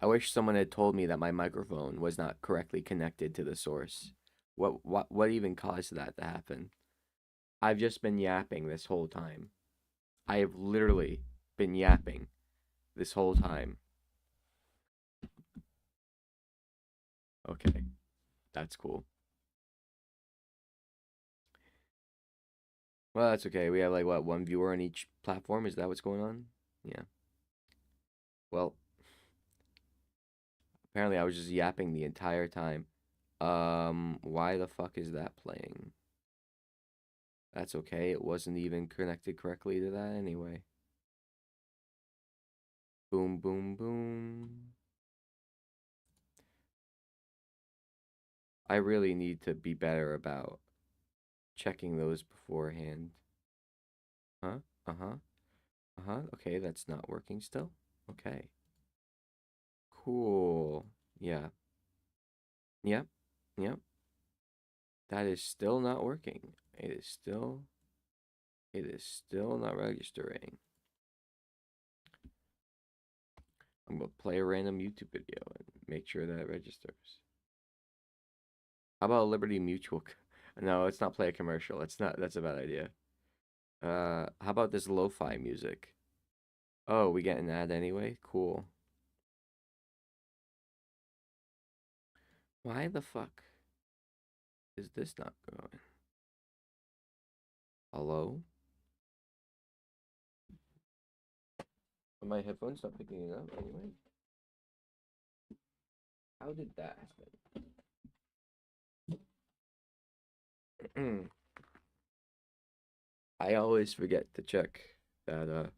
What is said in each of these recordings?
I wish someone had told me that my microphone was not correctly connected to the source. What even caused that to happen? I've just been yapping this whole time. I have literally been yapping this whole time. Okay, that's cool. Well, that's okay. We have like what, one viewer on each platform? Is that what's going on? Yeah. Well, apparently I was just yapping the entire time. Why the fuck is that playing? That's okay. It wasn't even connected correctly to that anyway. Boom, boom, boom. I really need to be better about checking those beforehand. Huh? Uh-huh. Uh-huh. Okay, that's not working still. Okay. Cool. Yeah. Yep. Yep. That is still not working. It is still not registering. I'm gonna play a random YouTube video and make sure that it registers. How about Liberty Mutual? No, let's not play a commercial. It's not. That's a bad idea. How about this lo-fi music? Oh, we get an ad anyway? Cool. Why the fuck is this not going? Hello? Are my headphones not picking it up anyway? How did that happen? I always forget to check that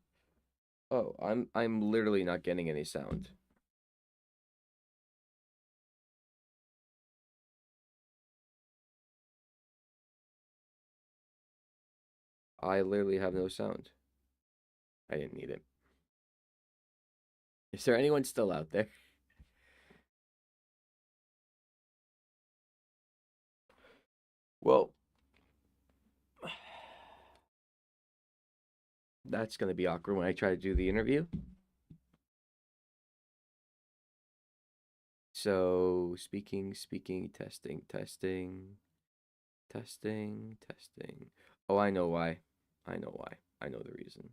oh, I'm literally not getting any sound. I literally have no sound. I didn't need it. Is there anyone still out there? Well, that's gonna be awkward when I try to do the interview. So, speaking, testing. Oh, I know why. I know why. I know the reason.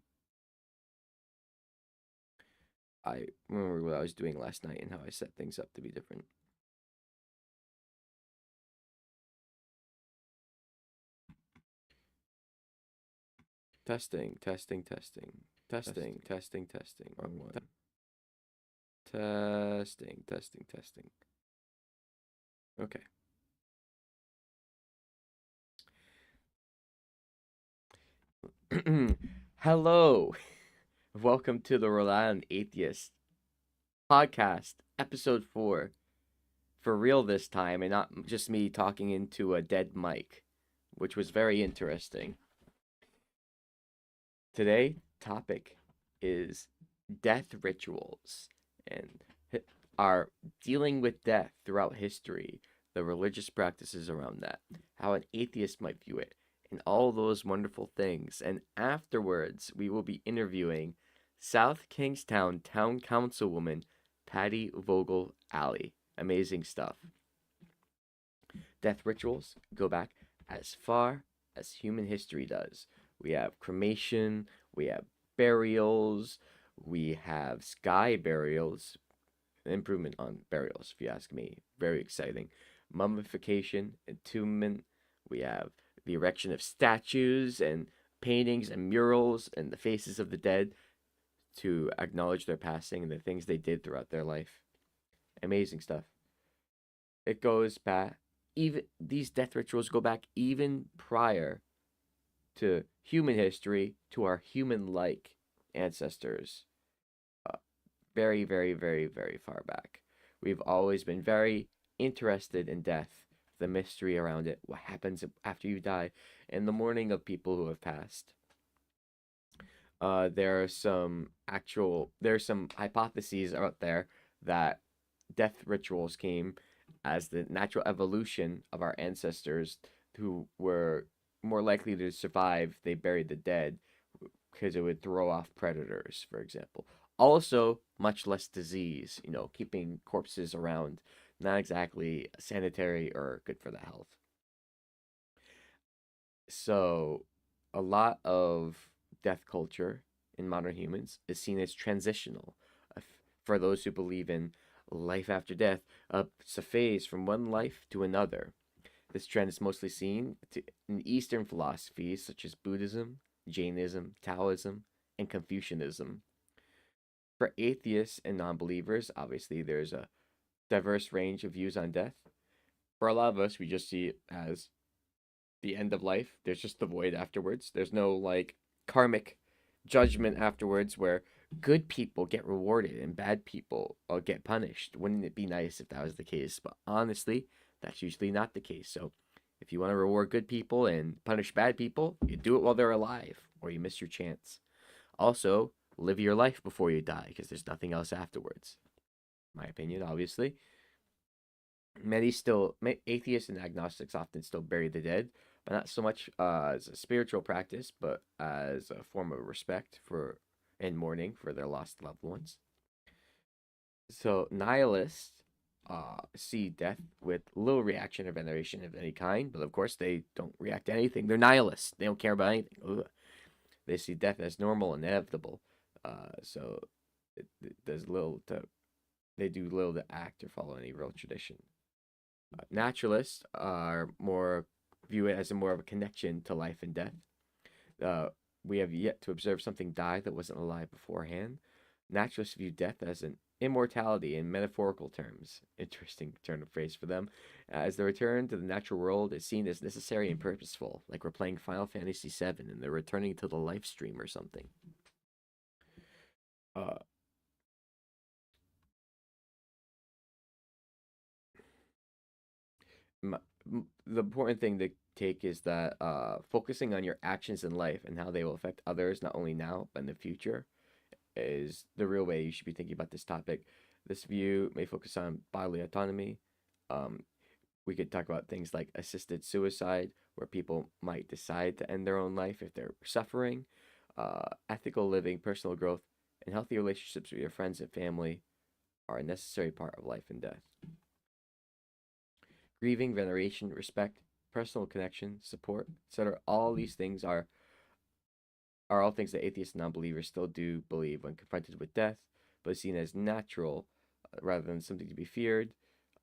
I remember what I was doing last night and how I set things up to be different. Testing. Wrong one. Testing. Okay. Hello. Welcome to the Rely on Atheist podcast, episode 4. For real this time, and not just me talking into a dead mic, which was very interesting. Today, topic is death rituals and our dealing with death throughout history, the religious practices around that, how an atheist might view it, and all those wonderful things. And afterwards, we will be interviewing South Kingstown Town Councilwoman Patty Vogel Alley. Amazing stuff. Death rituals go back as far as human history does. We have cremation, we have burials, we have sky burials, an improvement on burials, if you ask me. Very exciting. Mummification, entombment, we have the erection of statues and paintings and murals and the faces of the dead to acknowledge their passing and the things they did throughout their life. Amazing stuff. It goes back, even these death rituals go back even prior to human history, to our human like ancestors. Uh, very far back. We've always been very interested in death, the mystery around it, what happens after you die, and the mourning of people who have passed. There's some hypotheses out there that death rituals came as the natural evolution of our ancestors who were more likely to survive. They buried the dead because it would throw off predators, for example. Also, much less disease. Keeping corpses around, not exactly sanitary or good for the health. So, a lot of death culture in modern humans is seen as transitional. For those who believe in life after death, it's a phase from one life to another. This trend is mostly seen in Eastern philosophies such as Buddhism, Jainism, Taoism, and Confucianism. For atheists and non believers, obviously, there's a diverse range of views on death. For a lot of us, we just see it as the end of life. There's just the void afterwards. There's no like karmic judgment afterwards where good people get rewarded and bad people get punished. Wouldn't it be nice if that was the case? But honestly, that's usually not the case. So if you want to reward good people and punish bad people, you do it while they're alive or you miss your chance. Also, live your life before you die because there's nothing else afterwards. My opinion, obviously. Atheists and agnostics often still bury the dead, but not so much as a spiritual practice, but as a form of respect for and mourning for their lost loved ones. So nihilists see death with little reaction or veneration of any kind, but of course they don't react to anything. They're nihilists. They don't care about anything. Ugh. They see death as normal and inevitable. So it does little to they do little to act or follow any real tradition. Naturalists are more view it as a more of a connection to life and death. Uh, we have yet to observe something die that wasn't alive beforehand. Naturalists view death as an immortality in metaphorical terms. Interesting turn of phrase for them, as the return to the natural world is seen as necessary and purposeful, like we're playing Final Fantasy VII and they're returning to the life stream or something. Uh, the important thing to take is that focusing on your actions in life and how they will affect others, not only now but in the future, is the real way you should be thinking about this topic. This view may focus on bodily autonomy. Um, we could talk about things like assisted suicide, where people might decide to end their own life if they're suffering, ethical living, personal growth, and healthy relationships with your friends and family are a necessary part of life and death. Grieving, veneration, respect, personal connection, support, etc. All these things are all things that atheists and non-believers still do believe when confronted with death, but seen as natural rather than something to be feared.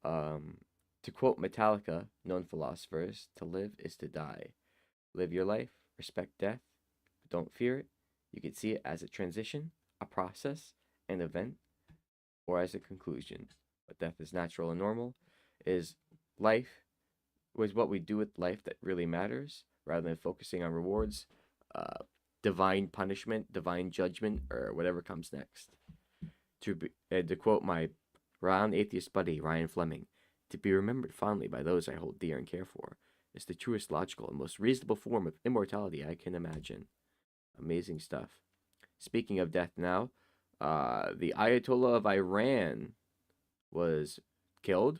Um, to quote Metallica, known philosophers, to live is to die. Live your life, respect death, but don't fear it. You can see it as a transition, a process, an event, or as a conclusion. But death is natural and normal. Is life was what we do with life that really matters, rather than focusing on rewards, uh, divine punishment, divine judgment, or whatever comes next. To quote my round atheist buddy Ryan Fleming, to be remembered fondly by those I hold dear and care for is the truest logical and most reasonable form of immortality I can imagine. Amazing stuff. Speaking of death now, the Ayatollah of Iran was killed.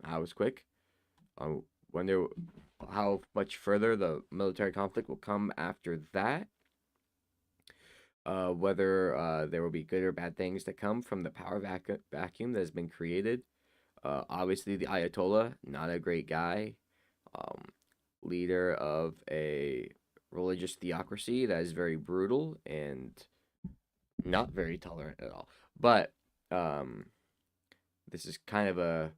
That was quick. Wonder how much further the military conflict will come after that. Whether there will be good or bad things that come from the power vacuum that has been created. Obviously, the Ayatollah, not a great guy, um, leader of a religious theocracy that is very brutal and not very tolerant at all. But um, this is kind of a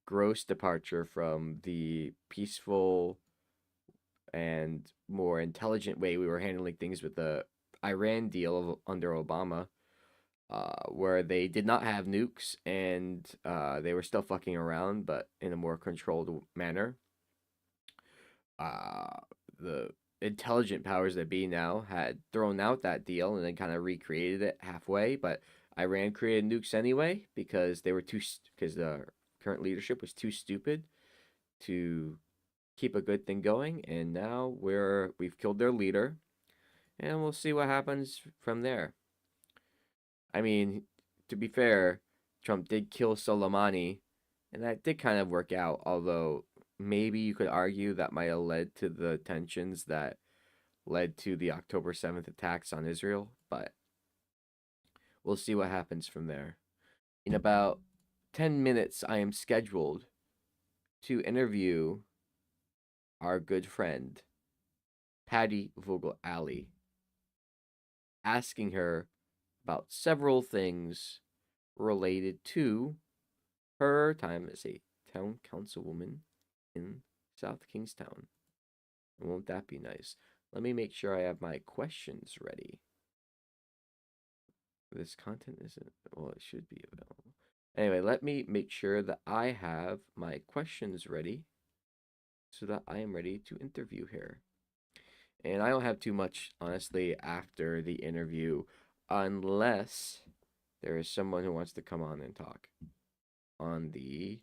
gross departure from the peaceful and more intelligent way we were handling things with the Iran deal under Obama, where they did not have nukes and they were still fucking around, but in a more controlled manner. Uh, the intelligent powers that be now had thrown out that deal and then kind of recreated it halfway, but Iran created nukes anyway because because the current leadership was too stupid to keep a good thing going, and now we've killed their leader, and we'll see what happens from there. I mean, to be fair, Trump did kill Soleimani, and that did kind of work out, although maybe you could argue that might have led to the tensions that led to the October 7th attacks on Israel, but we'll see what happens from there. In about 10 minutes, I am scheduled to interview our good friend, Patty Vogel Alley, asking her about several things related to her time as a town councilwoman in South Kingstown. Won't that be nice? Let me make sure I have my questions ready. This content isn't, well, it should be available. Anyway, let me make sure that I have my questions ready so that I am ready to interview her. And I don't have too much, honestly, after the interview, unless there is someone who wants to come on and talk on the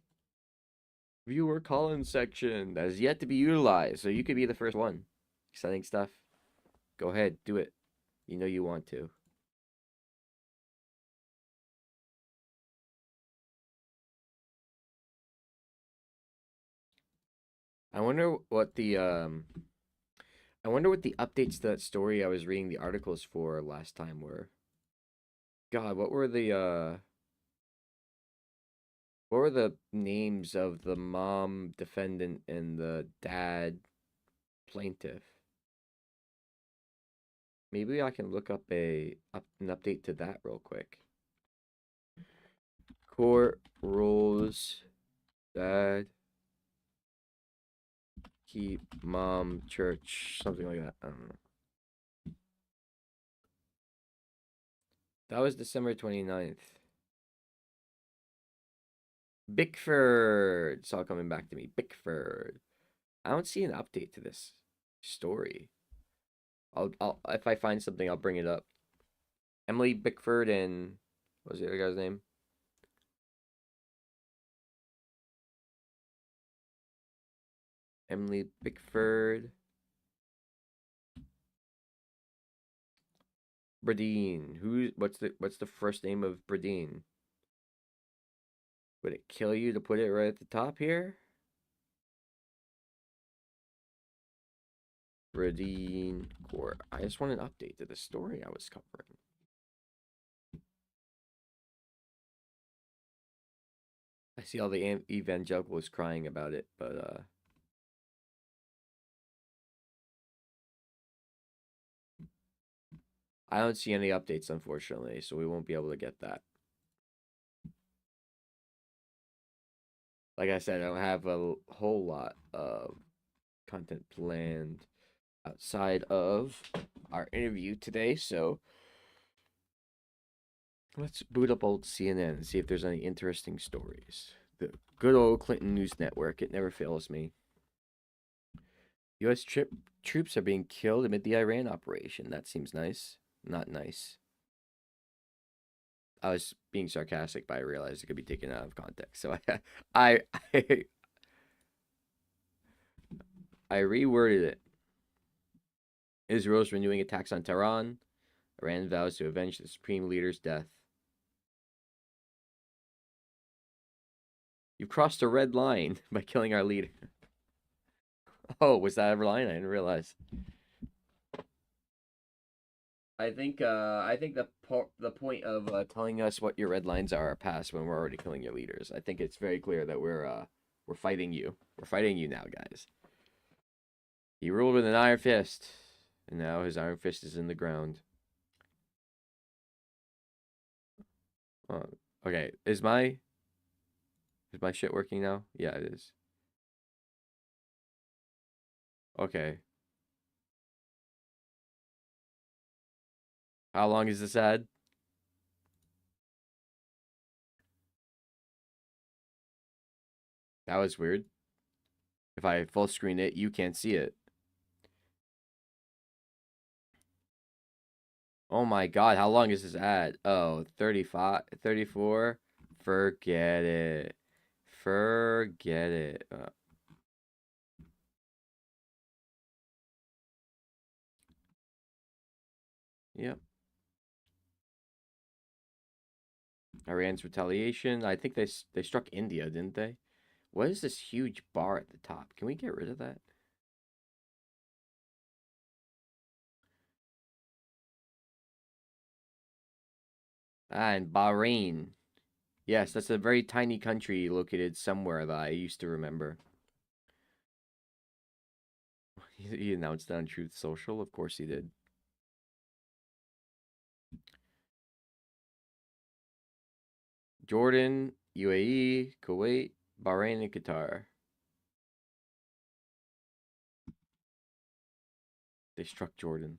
viewer call-in section that is yet to be utilized. So you could be the first one. Exciting stuff. Go ahead, do it. You know you want to. I wonder what the updates to that story I was reading the articles for last time were. God, what were the names of the mom defendant and the dad plaintiff? Maybe I can look up an update to that real quick. Court rules dad keep mom church, something like that. I don't know. That was December 29th. Bickford. It's all coming back to me. Bickford. I don't see an update to this story. I'll if I find something, I'll bring it up. Emily Bickford and what was the other guy's name? Emily Bickford. Bradeen. What's the first name of Bradeen? Would it kill you to put it right at the top here? Bradeen Court. I just want an update to the story I was covering. I see all the evangelicals crying about it, but I don't see any updates, unfortunately, so we won't be able to get that. Like I said, I don't have a whole lot of content planned outside of our interview today, so let's boot up old CNN and see if there's any interesting stories. The good old Clinton News Network, it never fails me. U.S. troops are being killed amid the Iran operation. That seems nice. Not nice. I was being sarcastic, but I realized it could be taken out of context. So I, I, I reworded it. Israel's renewing attacks on Tehran. Iran vows to avenge the supreme leader's death. You've crossed a red line by killing our leader. Oh, was that a line? I didn't realize. I think the point of telling us what your red lines are past when we're already killing your leaders. I think it's very clear that we're fighting you. We're fighting you now, guys. He ruled with an iron fist, and now his iron fist is in the ground. Oh, okay. Is my shit working now? Yeah, it is. Okay. How long is this ad? That was weird. If I full screen it, you can't see it. Oh my god, how long is this ad? Oh, 35, 34. Forget it. Forget it. Yep. Iran's retaliation. I think they struck India, didn't they? What is this huge bar at the top? Can we get rid of that? And Bahrain. Yes, that's a very tiny country located somewhere that I used to remember. He announced that on Truth Social. Of course he did. Jordan, UAE, Kuwait, Bahrain, and Qatar. They struck Jordan.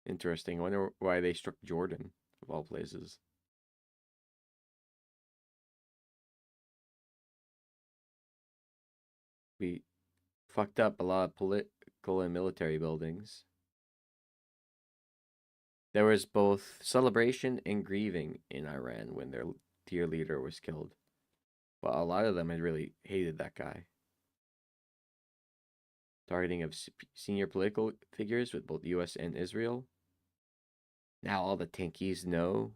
Interesting. I wonder why they struck Jordan, of all places. We fucked up a lot of political and military buildings. There was both celebration and grieving in Iran when their dear leader was killed. But a lot of them had really hated that guy. Targeting of senior political figures with both US and Israel. Now all the tankies know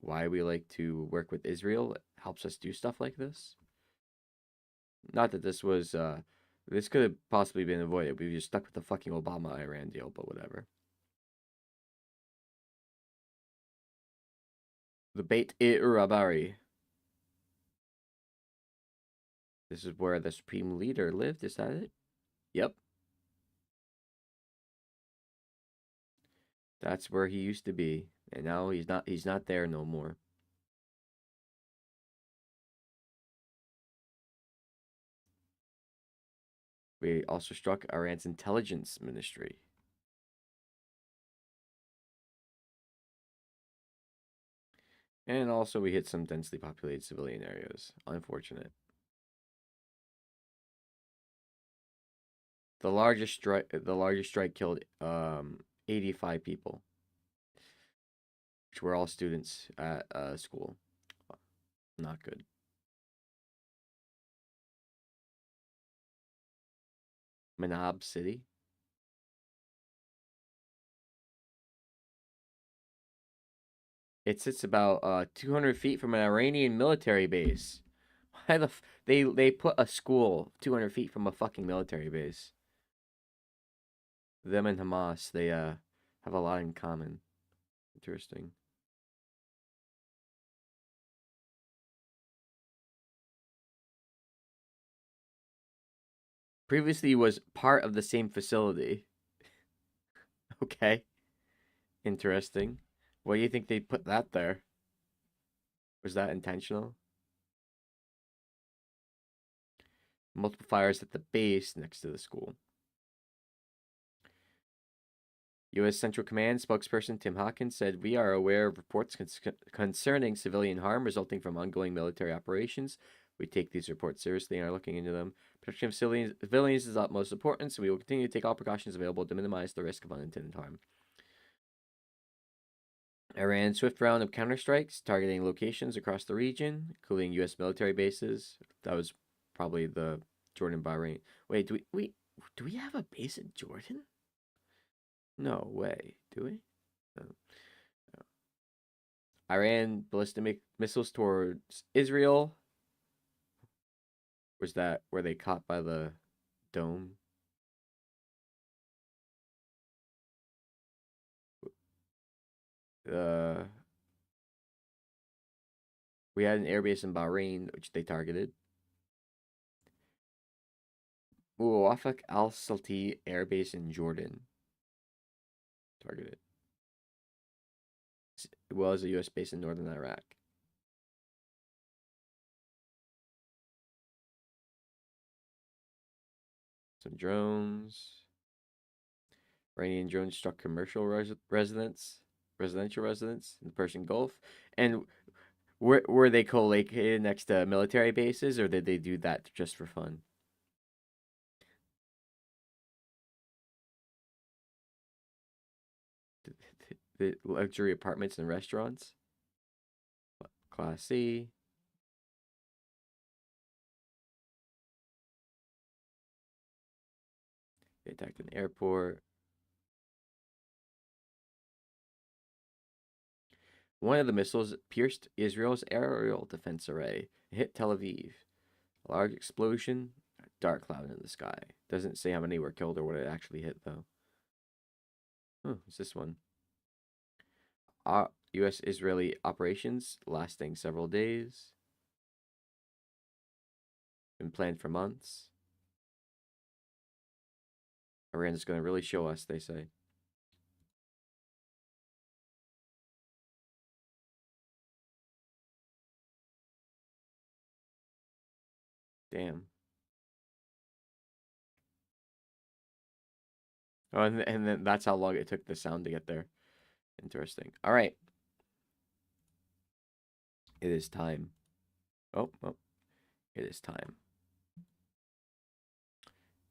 why we like to work with Israel. It helps us do stuff like this. Not that this could have possibly been avoided. We just stuck with the fucking Obama Iran deal, but whatever. The Beit Rabari. This is where the supreme leader lived. Is that it? Yep. That's where he used to be. And now he's not there no more. We also struck Iran's intelligence ministry. And also we hit some densely populated civilian areas. Unfortunate. The largest strike killed 85 people, which were all students at school. Not good. Manab City. It sits about 200 feet from an Iranian military base. Why they put a school 200 feet from a fucking military base? Them and Hamas, they have a lot in common. Interesting. Previously was part of the same facility. Okay. Interesting. Why do you think they put that there? Was that intentional? Multiple fires at the base next to the school. U.S. Central Command spokesperson Tim Hawkins said, "We are aware of reports concerning civilian harm resulting from ongoing military operations. We take these reports seriously and are looking into them. Protection of civilians is of utmost importance, and we will continue to take all precautions available to minimize the risk of unintended harm." Iran's swift round of counterstrikes targeting locations across the region, including U.S. military bases. That was probably the Jordan Bahrain. Wait, do we have a base in Jordan? No way. Do we? No. No. Iran ballistic missiles towards Israel. Was that where they caught by the dome? Uh, we had an airbase in Bahrain, which they targeted. Muwafaq al-Salti airbase in Jordan. Targeted. As well as a U.S. base in northern Iraq. Some drones. Iranian drones struck commercial residential residents in the Persian Gulf. And were they co-located next to military bases, or did they do that just for fun? The luxury apartments and restaurants. Class C. They attacked an airport. One of the missiles pierced Israel's aerial defense array. It hit Tel Aviv. A large explosion, a dark cloud in the sky. Doesn't say how many were killed or what it actually hit, though. Huh, what's this one? U.S.-Israeli operations lasting several days. Been planned for months. Iran is going to really show us, they say. Damn. Oh, and then that's how long it took the sound to get there. Interesting. All right. It is time. Oh, it is time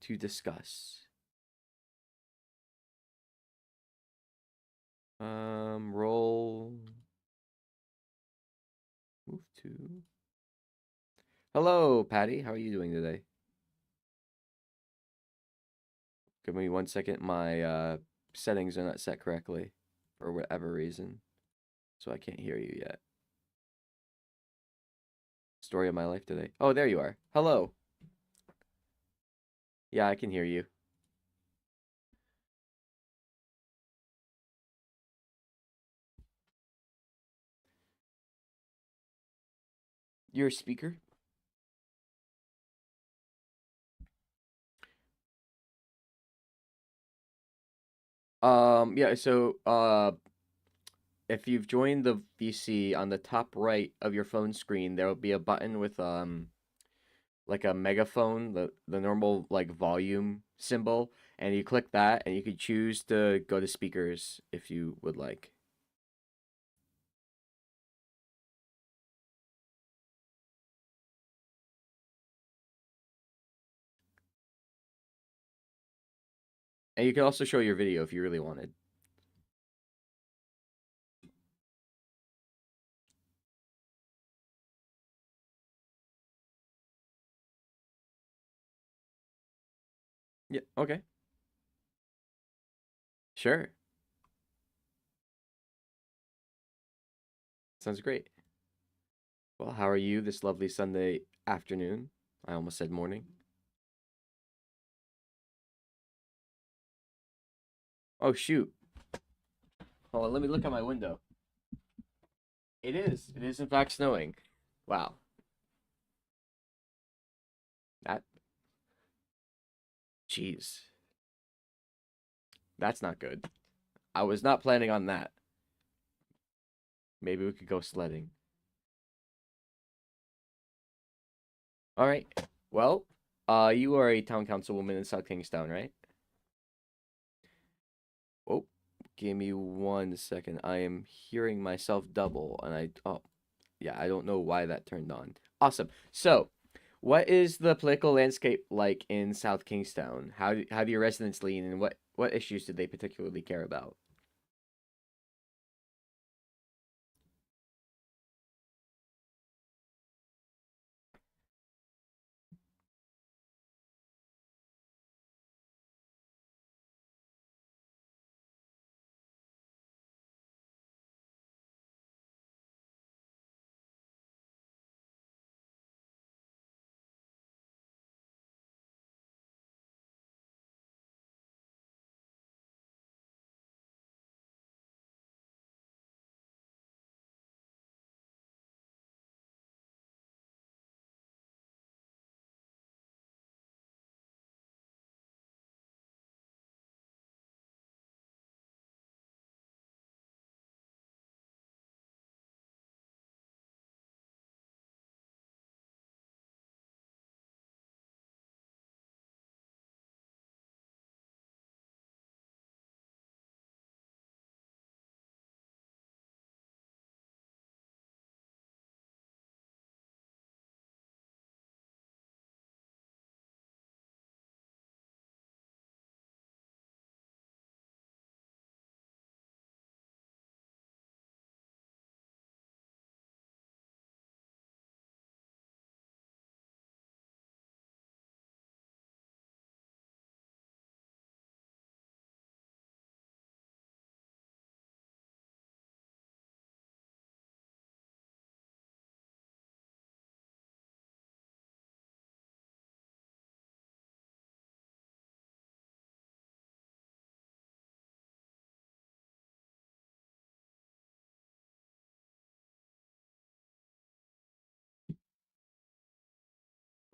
to discuss. Roll. Move to. Hello, Patty. How are you doing today? Give me 1 second. My settings are not set correctly for whatever reason, so I can't hear you yet. Story of my life today. Oh, there you are. Hello. Yeah, I can hear you. You're a speaker? Yeah, so if you've joined the VC on the top right of your phone screen, there will be a button with like a megaphone, the normal like volume symbol, and you click that and you can choose to go to speakers if you would like. And you can also show your video if you really wanted. Yeah, okay. Sure. Sounds great. Well, how are you this lovely Sunday afternoon? I almost said morning. Oh, shoot. Hold on, let me look out my window. It is. It is in fact snowing. Wow. That, jeez. That's not good. I was not planning on that. Maybe we could go sledding. All right. Well, you are a town councilwoman in South Kingstown, right? Oh, give me 1 second. I am hearing myself double, and yeah, I don't know why that turned on. Awesome. So, what is the political landscape like in South Kingstown? How do your residents lean, and what issues do they particularly care about?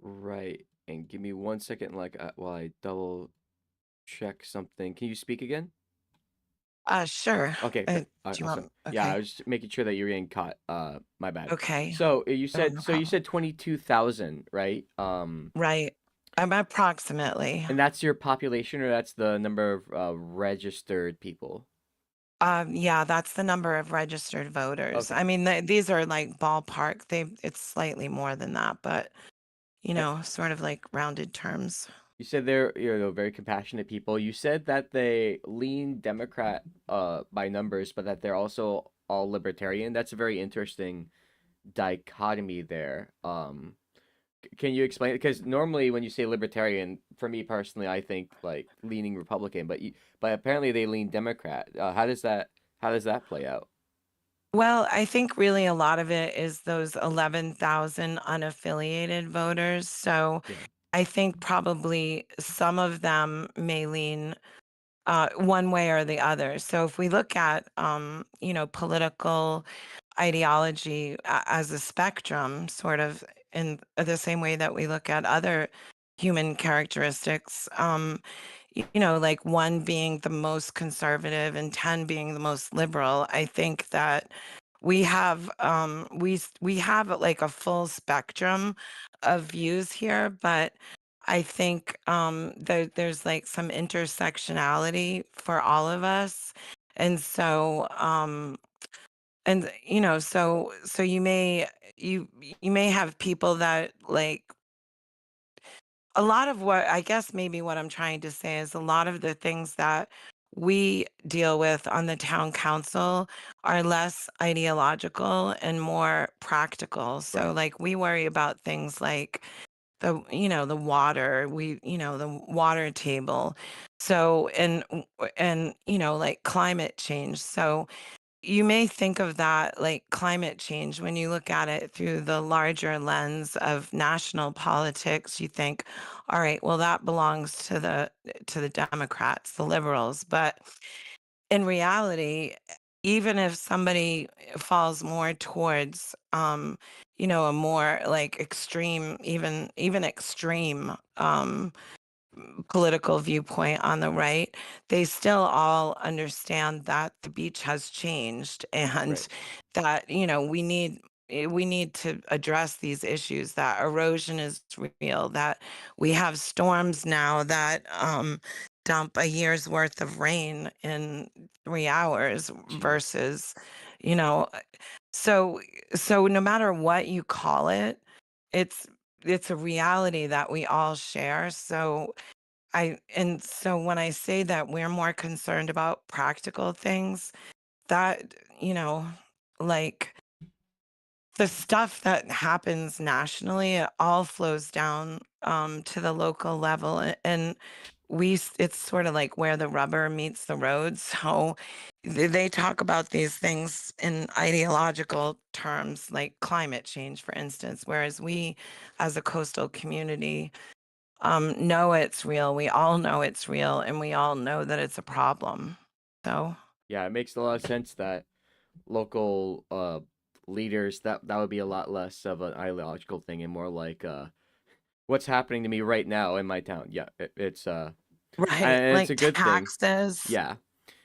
Right. And give me 1 second, like while I double check something. Can you speak again? Sure. Okay, Do you awesome. want? Yeah, I Okay. was just making sure that you're getting caught. My bad. Okay. So Oh, no you problem. said 22,000, right? Right. I'm approximately. And that's your population, or that's the number of registered people? Yeah, that's the number of registered voters. I Okay. mean, these are like ballpark. It's slightly more than that, but And sort of like rounded terms. you said they're, very compassionate people. You said that they lean Democrat by numbers, but that they're also all libertarian. That's a very interesting dichotomy there. Can you explain it? Because normally when you say libertarian, for me personally, I think like leaning Republican, but apparently they lean Democrat. How does that play out? Well, I think really a lot of it is those 11,000 unaffiliated voters. So Yeah. I think probably some of them may lean one way or the other. So if we look at, political ideology as a spectrum, sort of in the same way that we look at other human characteristics, like one being the most conservative and 10 being the most liberal, I think that we have like a full spectrum of views here, but I think there's like some intersectionality for all of us. And so so you you may have people that like a lot of what I guess maybe what I'm trying to say is a lot of the things that we deal with on the town council are less ideological and more practical. So Right. like we worry about things like the water, the water table. So and like climate change. So you may think of that like climate change when you look at it through the larger lens of national politics. You think, all right, well, that belongs to the Democrats, the liberals. But in reality, even if somebody falls more towards a more like extreme, even extreme political viewpoint on the right, they still all understand that the beach has changed and Right. that, we need to address these issues, that erosion is real, that we have storms now that dump a year's worth of rain in 3 hours Jeez. versus, you know, so no matter what you call it, it's it's a reality that we all share. So when I say that we're more concerned about practical things, that, like the stuff that happens nationally, it all flows down to the local level. And it's sort of like where the rubber meets the road. So they talk about these things in ideological terms, like climate change, for instance, whereas we as a coastal community, know it's real. We all know it's real, and we all know that it's a problem. So, Yeah, it makes a lot of sense that local leaders, that would be a lot less of an ideological thing and more like what's happening to me right now in my town. Yeah, right, and it's like a good thing. taxes, Yeah.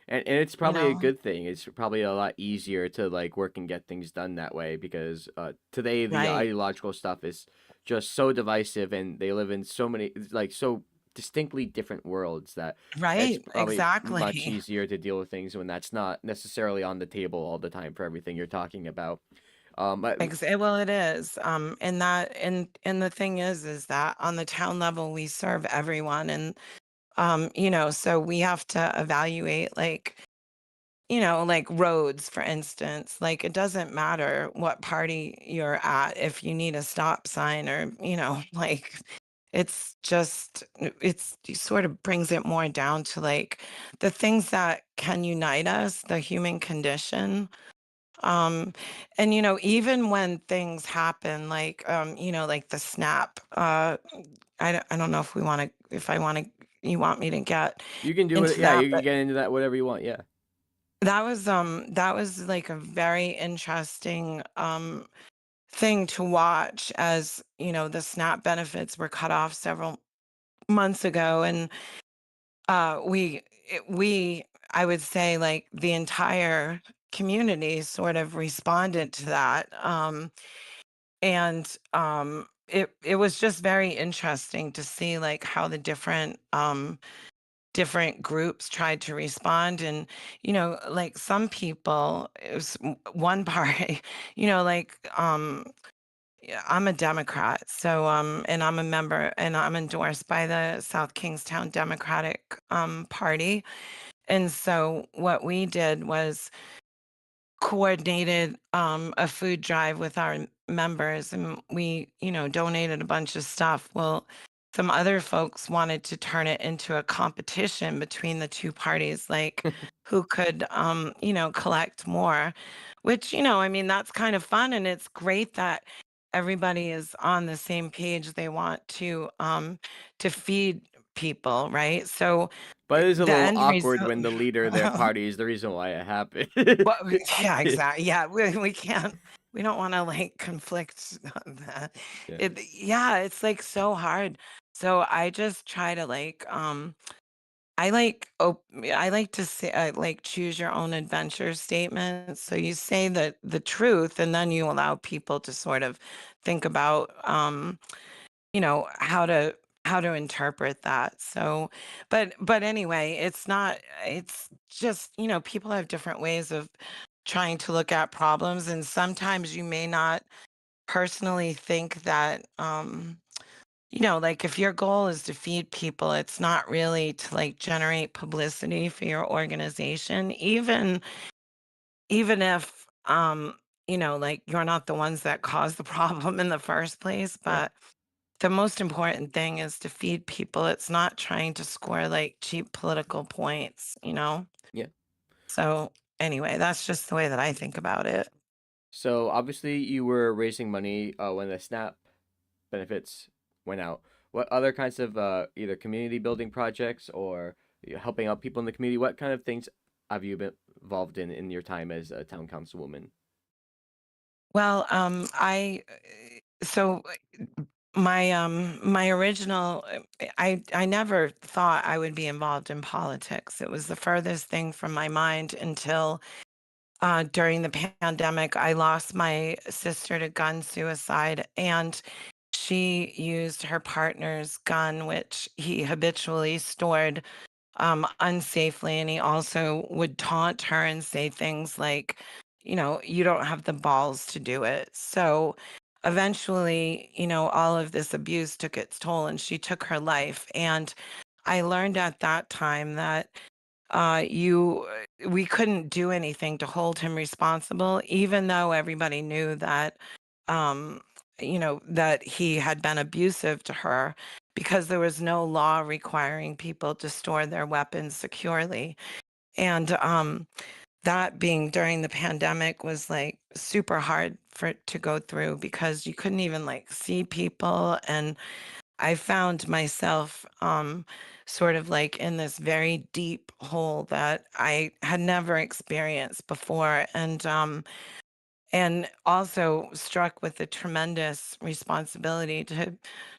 And it's you probably a know, good thing. It's probably a lot easier to like work and get things done that way because today the right, ideological stuff is just so divisive and they live in so many like so distinctly different worlds that it's right, probably much exactly. easier to deal with things when that's not necessarily on the table all the time for everything you're talking about. But Well, it is. And the thing is that on the town level, we serve everyone, and so we have to evaluate like roads, for instance, like it doesn't matter what party you're at if you need a stop sign or, like it sort of brings it more down to like the things that can unite us, the human condition. Um, and even when things happen, like like the snap, I don't know if I want to, you want me to get you can do it. into Yeah, that, you can but get into that whatever you want. Yeah. that was like a very interesting thing to watch as, the SNAP benefits were cut off several months ago. And we, I would say, like, the entire community sort of responded to that. And it was just very interesting to see, like, how the different groups tried to respond. And like, some people, it was one party, like, yeah, I'm a Democrat, so and I'm a member, and I'm endorsed by the South Kingstown Democratic Party. And so what we did was coordinated a food drive with our members, and we, donated a bunch of stuff. Well, some other folks wanted to turn it into a competition between the two parties, like who could, collect more, which, I mean, that's kind of fun. And it's great that everybody is on the same page. They want to feed people, right? So But it is a the little end awkward result. when the leader of their party is the reason why it happened. Well, yeah, exactly. Yeah, we can't. We don't want to, like, conflict on that. Yeah. Yeah, it's like so hard. So I just try to, like, I like to say, like, choose your own adventure statements. So you say the truth, and then you allow people to sort of think about, how to interpret that. So, but anyway, it's just, people have different ways of trying to look at problems. And sometimes you may not personally think that, like, if your goal is to feed people, it's not really to, like, generate publicity for your organization, even if, like, you're not the ones that caused the problem in the first place. Yeah. But the most important thing is to feed people. It's not trying to score, like, cheap political points. Yeah. So anyway, that's just the way that I think about it. So obviously you were raising money when the SNAP benefits went out. What other kinds of either community building projects or helping out people in the community? What kind of things have you been involved in your time as a town councilwoman? Well, so my original, I never thought I would be involved in politics. It was the furthest thing from my mind until during the pandemic, I lost my sister to gun suicide, and she used her partner's gun, which he habitually stored unsafely. And he also would taunt her and say things like, you don't have the balls to do it. So eventually, all of this abuse took its toll, and she took her life. And I learned at that time that we couldn't do anything to hold him responsible, even though everybody knew that, um, that he had been abusive to her, because there was no law requiring people to store their weapons securely. And that being during the pandemic was, like, super hard for it to go through, because you couldn't even, like, see people. And I found myself sort of, like, in this very deep hole that I had never experienced before. And also struck with the tremendous responsibility to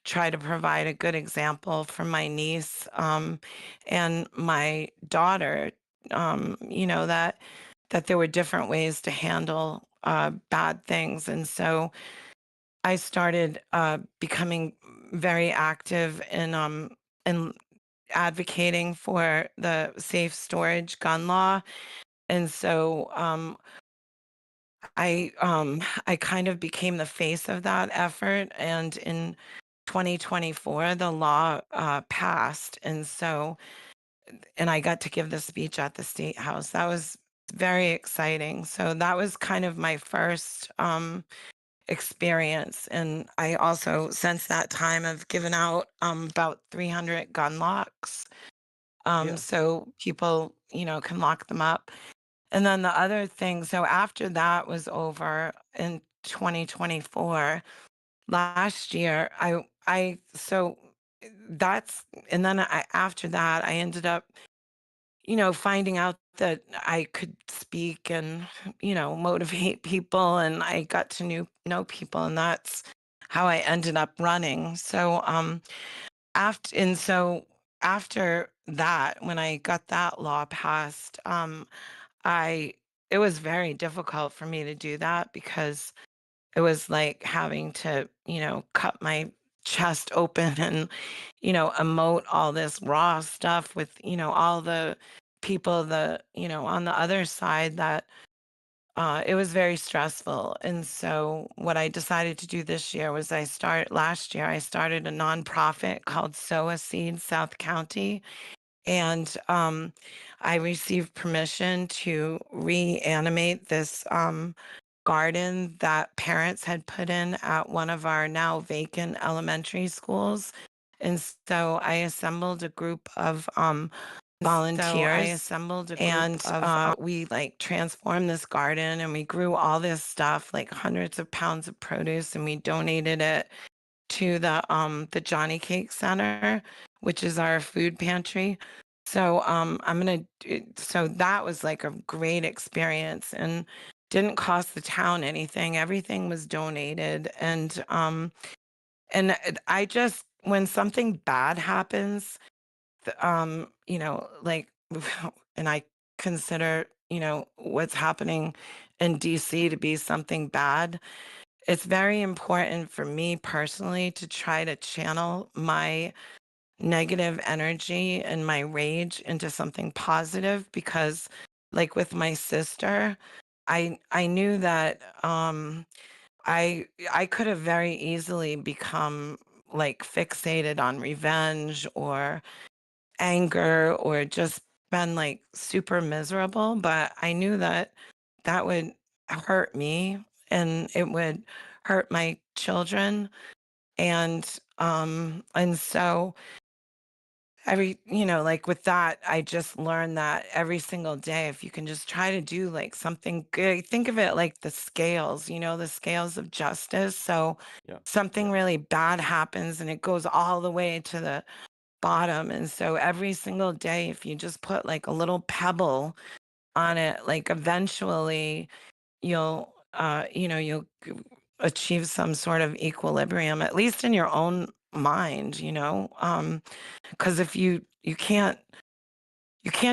try to provide a good example for my niece, and my daughter, that there were different ways to handle bad things. And so I started becoming very active in advocating for the safe storage gun law. And so I kind of became the face of that effort. And in 2024, the law passed. And so, and I got to give the speech at the State House. That was very exciting. So that was kind of my first experience. And I also, since that time, have given out about 300 gun locks. Yeah. So people, can lock them up. And then the other thing, so after that was over in 2024, last year, so that's, and then after that, I ended up, finding out that I could speak and, motivate people, and I got to know people, and that's how I ended up running. So after that, when I got that law passed, I it was very difficult for me to do that because it was like having to, cut my chest open and, emote all this raw stuff with, all the people on the other side that it was very stressful. And so what I decided to do this year was last year I started a nonprofit called Sow a Seed South County, and I received permission to reanimate this garden that parents had put in at one of our now vacant elementary schools. And so I assembled a group of volunteers, and we like transformed this garden, and we grew all this stuff, like hundreds of pounds of produce, and we donated it to the Johnny Cake Center, which is our food pantry. So that was like a great experience and didn't cost the town anything. Everything was donated. And I just, when something bad happens, like, and I consider, what's happening in DC to be something bad, it's very important for me personally to try to channel my negative energy and my rage into something positive, because like with my sister, I knew that I could have very easily become like fixated on revenge or anger or just been like super miserable, but I knew that that would hurt me and it would hurt my children. And so like with that, I just learned that every single day, if you can just try to do like something good, think of it like the scales, the scales of justice. So Yeah. something Yeah. really bad happens and it goes all the way to the bottom. And so every single day, if you just put like a little pebble on it, like eventually you'll achieve some sort of equilibrium, at least in your own mind, because if you can't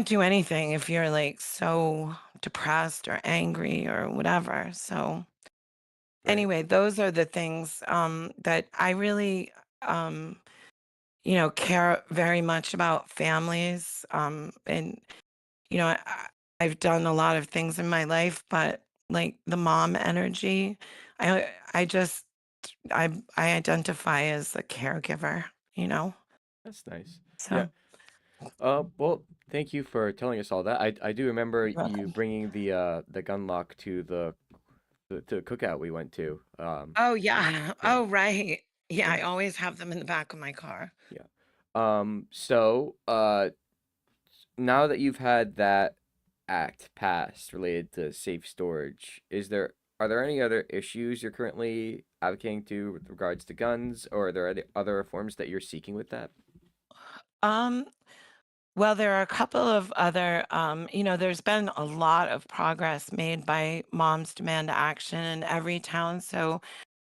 do anything if you're like so depressed or angry or whatever. So Right. anyway, those are the things that I really um care very much about families. And I've done a lot of things in my life, but like the mom energy, I just I identify as a caregiver, you know. That's nice. Yeah. So Well, thank you for telling us all that. I do remember you're you welcome. bringing the gun lock to the cookout we went to. Oh yeah. Yeah. Oh right. Yeah, I Yeah. always have them in the back of my car. Yeah. Now that you've had that act passed related to safe storage, are there any other issues you're currently advocating to with regards to guns, or are there any other reforms that you're seeking with that? Um, well, there are a couple of other, there's been a lot of progress made by Moms Demand Action in every town. So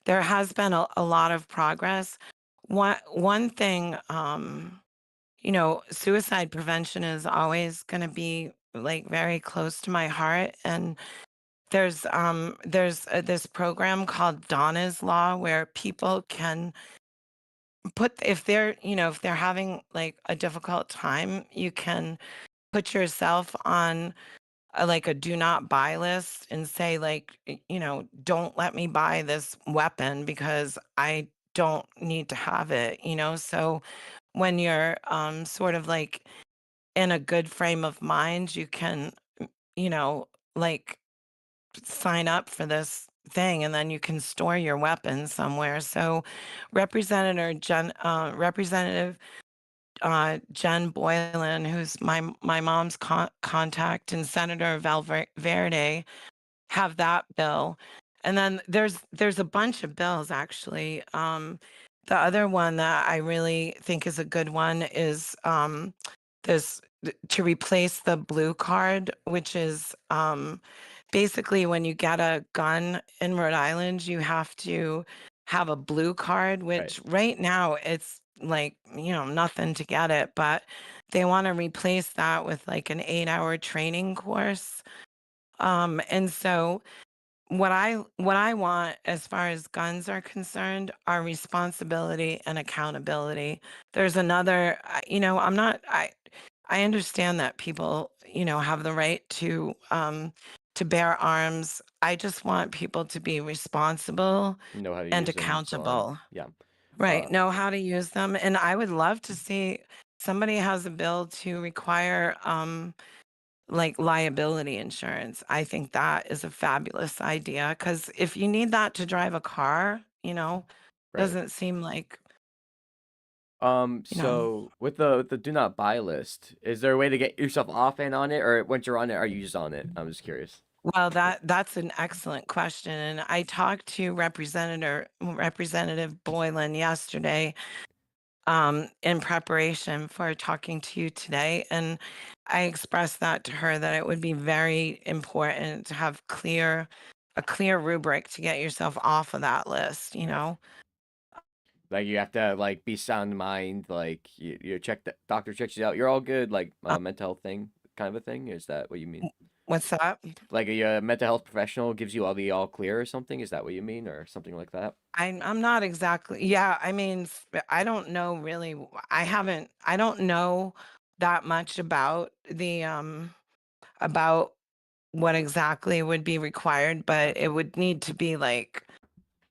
there has been a lot of progress. One thing, suicide prevention is always going to be like very close to my heart. And there's this program called Donna's Law where people can if they're having like a difficult time, you can put yourself on like a do not buy list and say like, don't let me buy this weapon because I don't need to have it, so when you're sort of like in a good frame of mind, you can, you know, like sign up for this thing and then you can store your weapons somewhere. So Representative Jen Boylan, who's my mom's contact, and Senator Valverde have that bill. And then there's a bunch of bills actually. The other one that I really think is a good one is to replace the blue card, which is basically when you get a gun in Rhode Island, you have to have a blue card, Right. which right now it's like, nothing to get it, but they want to replace that with like an 8-hour training course. And so what I want as far as guns are concerned are responsibility and accountability. There's another, I understand that people, have the right to bear arms. I just want people to be responsible Know how to and use them smart. accountable. Yeah. Right. Uh, Know how to use them. And I would love to see somebody has a bill to require like liability insurance. I think that is a fabulous idea because if you need that to drive a car, right. doesn't seem like, you know, So with the do not buy list, is there a way to get yourself off and on it, or once you're on it, are you just on it? I'm just curious. well, that's an excellent question. And I talked to Representative Boylan yesterday in preparation for talking to you today. And I expressed that to her that it would be very important to have a clear rubric to get yourself off of that list. Like you have to like be sound mind, like you check the doctor checks you out, you're all good, like mental health thing kind of a thing. Is that what you mean? What's that? Like a mental health professional gives you all clear or something? Is that what you mean, or something like that? I'm not exactly, yeah, I mean, I don't know really. I don't know that much about what exactly would be required, but it Gotcha. would need to be like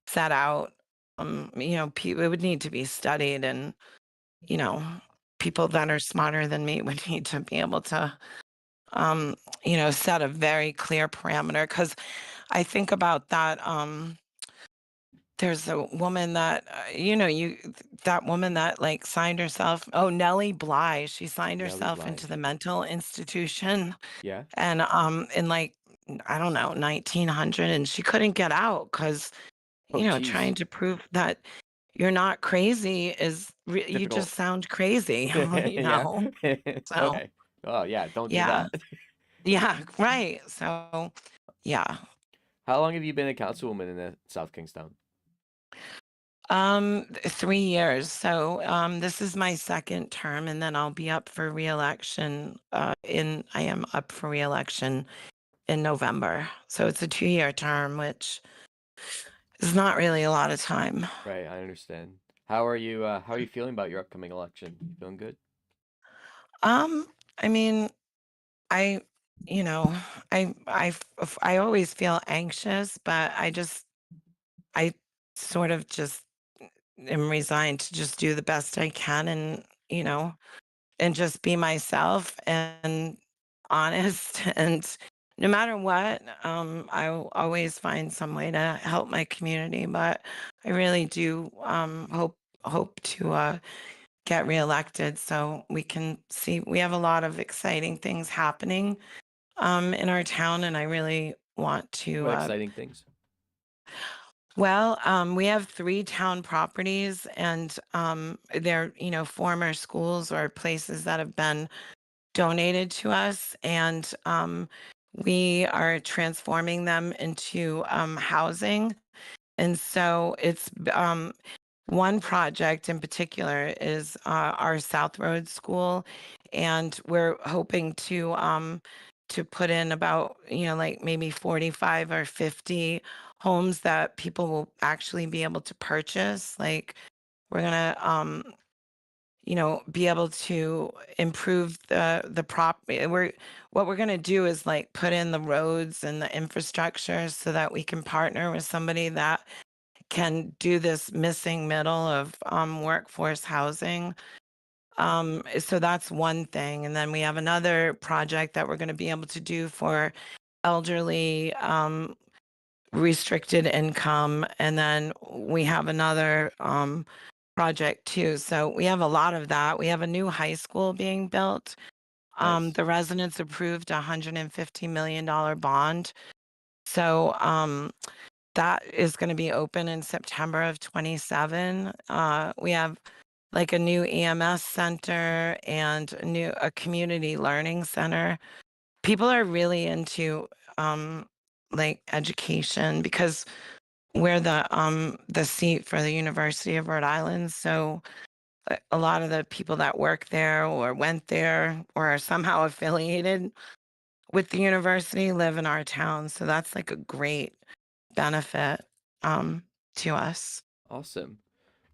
set out. It would need to be studied, and you know, people that are smarter than me would need to be able to set a very clear parameter. Because I think about that. There's a woman that, that woman that like signed herself, oh, Nellie Bly, she signed Nelly herself Bly. into the mental institution Yeah. and in like, I don't know, 1900, and she couldn't get out because, Oh, jeez. trying to prove that you're not crazy you Difficult. just sound crazy, you Yeah. know? So, Okay. Oh yeah. Don't do yeah. that. Yeah, right. So, yeah. How long have you been a councilwoman in South Kingstown? 3 years. So, this is my second term, and then I'll be up for reelection. I am up for reelection in November. So it's a 2-year term, which is not really a lot of time. Right. I understand. How are you feeling about your upcoming election? You feeling good? Um, I mean, I, you know, I always feel anxious, but I sort of just am resigned to just do the best I can, and just be myself and honest. And no matter what, I'll always find some way to help my community. But I really do hope to get reelected so we can see. We have a lot of exciting things happening in our town, and I really want to. What exciting things? We have 3 town properties, and they're former schools or places that have been donated to us, and we are transforming them into housing. And so one project in particular is our South Road School, and we're hoping to put in about like maybe 45 or 50 homes that people will actually be able to purchase. Like we're gonna be able to improve the prop. What we're going to do is like put in the roads and the infrastructure so that we can partner with somebody that can do this missing middle of workforce housing. So that's one thing, and then we have another project that we're going to be able to do for elderly restricted income, and then we have another project too. So we have a lot of that. We have a new high school being built. Nice. The residents approved a $150 million bond. So that is going to be open in September of 27. We have like a new EMS center and a community learning center. People are really into like education because we're the seat for the University of Rhode Island. So a lot of the people that work there or went there or are somehow affiliated with the university live in our town. So that's like a great benefit um to us. Awesome.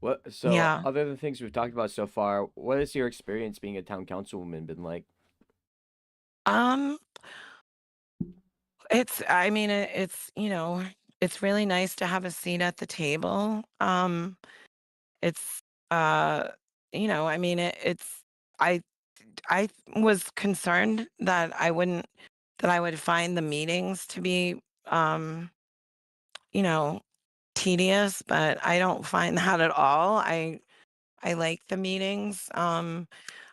What so Yeah. other than things we've talked about so far, what has your experience being a town councilwoman been like? Um it's I mean it's it's really nice to have a seat at the table. It's uh I mean it's I I was concerned that I would find the meetings to be you know tedious, but I don't find that at all. I like the meetings.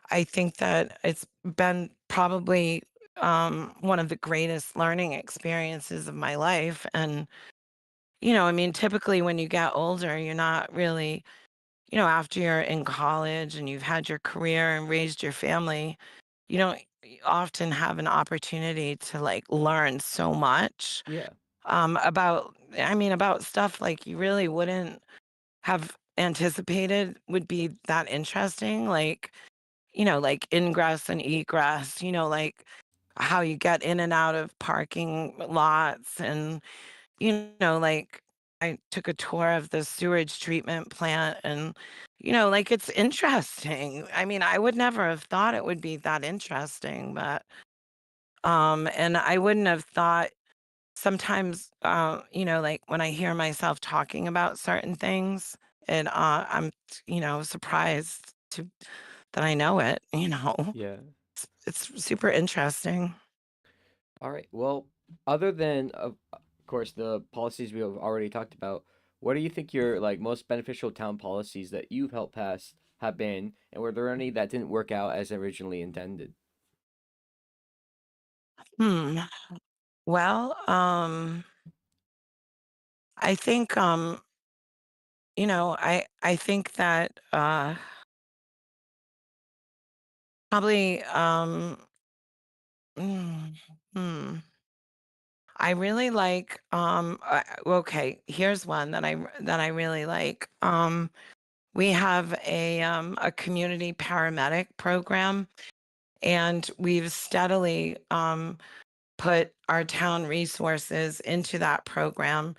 I think that it's been probably one of the greatest learning experiences of my life. And, I mean, typically when you get older, you're not really, after you're in college and you've had your career and raised your family, you don't often have an opportunity to like learn so much Yeah. about stuff like you really wouldn't have anticipated would be that interesting, like, like ingress and egress, like how you get in and out of parking lots and, like I took a tour of the sewage treatment plant and, like it's interesting. I mean, I would never have thought it would be that interesting, but and I wouldn't have thought sometimes, like when I hear myself talking about certain things, and I'm, surprised that I know it, Yeah. It's super interesting. All right. Well, other than of course the policies we have already talked about, what do you think your like most beneficial town policies that you've helped pass have been, and were there any that didn't work out as originally intended? Hmm. Well, I think, I think that probably, mm, hmm. I really like, okay, here's one that I really like. We have a community paramedic program, and we've steadily put our town resources into that program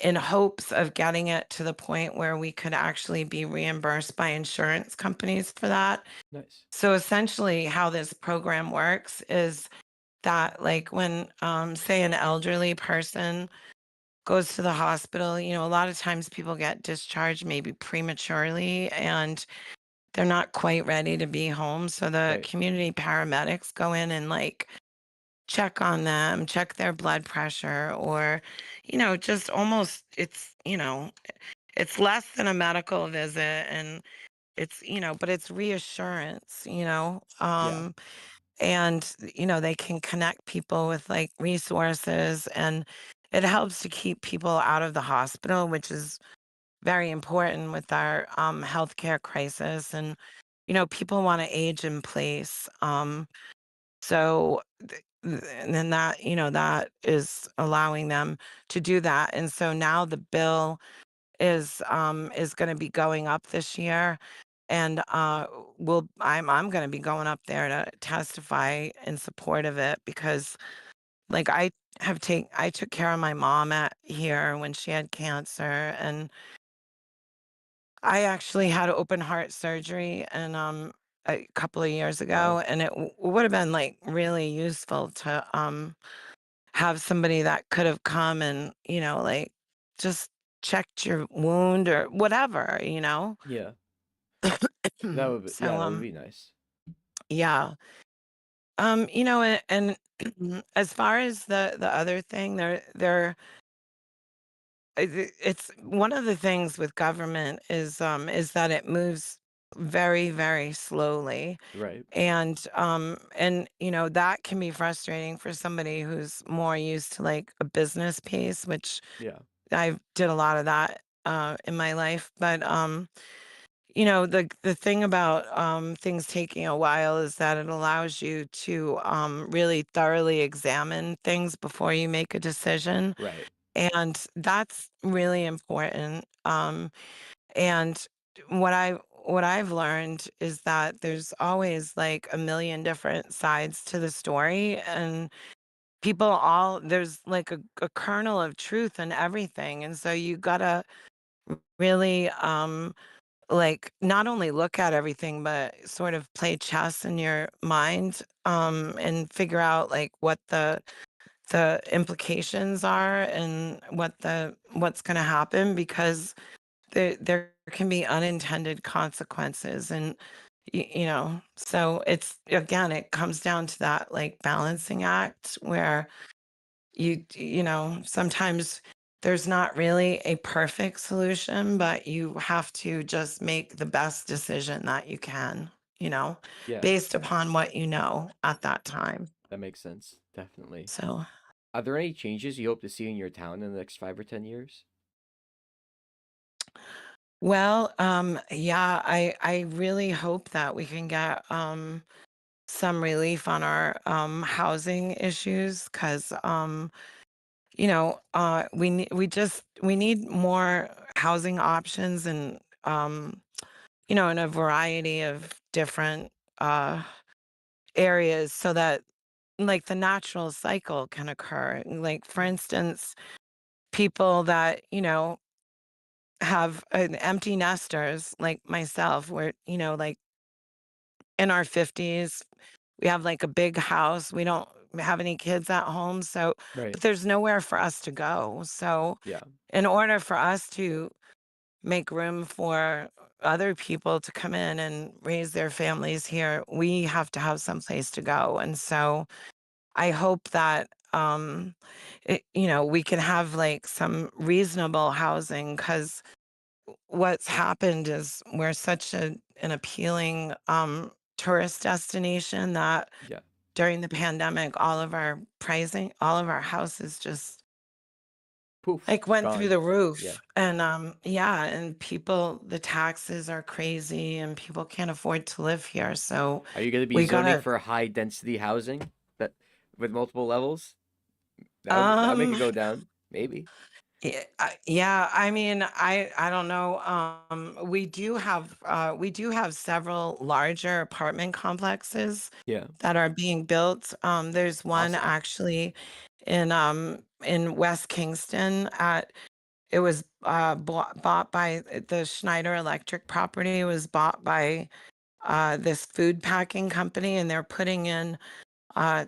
in hopes of getting it to the point where we could actually be reimbursed by insurance companies for that. Nice. So essentially, how this program works is that, like, when, say, an elderly person goes to the hospital, a lot of times people get discharged maybe prematurely and they're not quite ready to be home. So the Right. community paramedics go in and like check on them, check their blood pressure, or, just almost it's less than a medical visit and but it's reassurance, Yeah. and, they can connect people with like resources and it helps to keep people out of the hospital, which is very important with our healthcare crisis. And, people want to age in place. And then that, that is allowing them to do that. And so now the bill is going to be going up this year. And I'm going to be going up there to testify in support of it because like I took care of my mom at here when she had cancer, and I actually had open heart surgery and a couple of years ago, Wow. and it would have been like really useful to have somebody that could have come and, like just checked your wound or whatever. Yeah. So That would be nice. yeah. And as far as the other thing, it's one of the things with government is that it moves very, very slowly. Right. And that can be frustrating for somebody who's more used to like a business pace, which Yeah. I did a lot of that in my life. But the thing about things taking a while is that it allows you to really thoroughly examine things before you make a decision. Right. And that's really important. And what I've learned is that there's always like a million different sides to the story, and people all there's like a kernel of truth in everything. And so you gotta really like not only look at everything but sort of play chess in your mind, and figure out like what the implications are and what's going to happen, because there can be unintended consequences. And so it's, again, it comes down to that like balancing act where sometimes there's not really a perfect solution, but you have to just make the best decision that you can, you know, Yeah. based upon what you know at that time. That makes sense. Definitely. So, Are there any changes you hope to see in your town in the next 5 or 10 years? well, yeah, I really hope that we can get some relief on our housing issues, because we need more housing options, and in a variety of different uh areas, so that like the natural cycle can occur. Like, for instance, people that have empty nesters like myself, where like in our 50s, we have like a big house, we don't have any kids at home, so Right. but there's nowhere for us to go. So Yeah. in order for us to make room for other people to come in and raise their families here, we have to have some place to go. And so I hope that we can have like some reasonable housing, because what's happened is we're such an appealing tourist destination that Yeah. during the pandemic, all of our houses just Poof. like went through Gone. the Yeah. roof. And yeah, and the taxes are crazy and people can't afford to live here. So Are you going to be we zoning gotta for high density housing that with multiple levels? That would make it um go down. Maybe. yeah, I mean, I don't know. We do have several larger apartment complexes Yeah. that are being built. There's one Awesome. actually in West Kingston. It was bought by the Schneider Electric property. It was bought by this food packing company, and they're putting in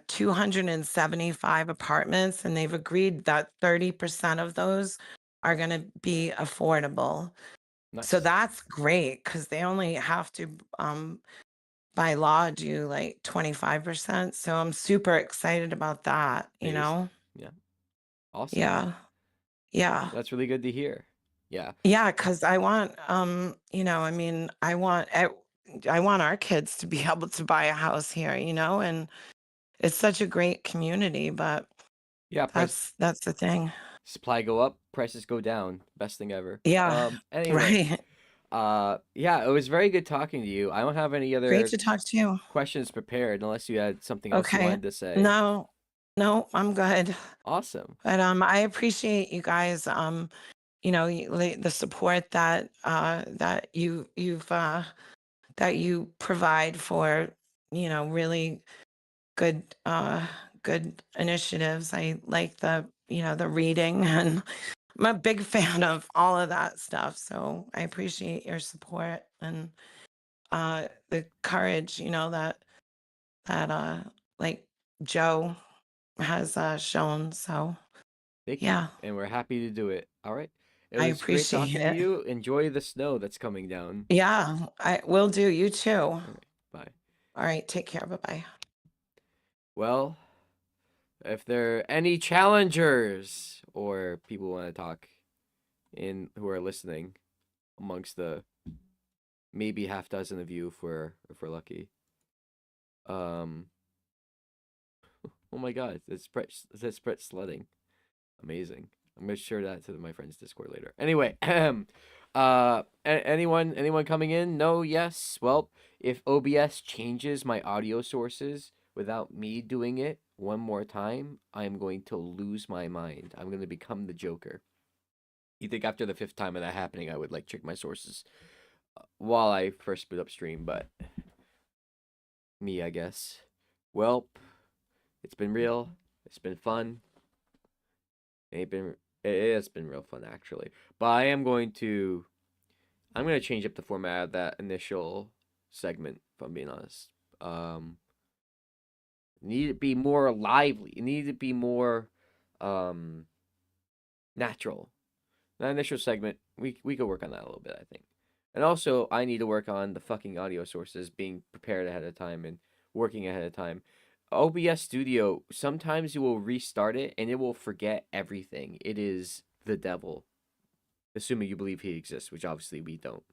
275 apartments, and they've agreed that 30% of those are going to be affordable. So Nice. that's great, because they only have to, by law, do like 25%. So I'm super excited about that, you Amazing. know? Yeah. Awesome. Yeah. Yeah. That's really good to hear. Yeah. Yeah, because I want, I mean, I want our kids to be able to buy a house here, and it's such a great community, but Yeah. Price that's the thing. supply go up, prices go down. Best thing ever. Yeah, Anyway, right. yeah, it was very good talking to you. I don't have any Great other to talk to you. questions prepared unless you had something else you Okay. wanted to say. No, no, I'm good. Awesome. But I appreciate you guys, the support that you provide for, really good good initiatives. I like the reading, and I'm a big fan of all of that stuff. So I appreciate your support and the courage, that like Joe has shown. So Thank you. yeah, And we're happy to do it. All right. It I was great appreciate talking to it. you. Enjoy the snow that's coming down. Yeah, I will do. You too. All All right. Bye. right, take care. Bye bye. Well, if there are any challengers or people want to talk in who are listening amongst the maybe half dozen of you if we're lucky. Um oh my god, that's Brett sledding. Amazing. I'm gonna share that to my friend's Discord later. Anyway, Anyone coming in? No, yes. Well, if OBS changes my audio sources without me doing it one more time, I'm going to lose my mind. I'm going to become the Joker. You think after the fifth time of that happening, I would like check my sources while I first boot up stream, but me, I guess. Well, it's been real. It's been fun. It has been real fun actually. But I'm gonna change up the format of that initial segment, if I'm being honest. Um, need to be more lively. It needed to be more um natural. That initial segment, we could work on that a little bit, I think. And also, I need to work on the fucking audio sources being prepared ahead of time and working ahead of time. OBS Studio, sometimes you will restart it and it will forget everything. It is the devil, assuming you believe he exists, which obviously we don't.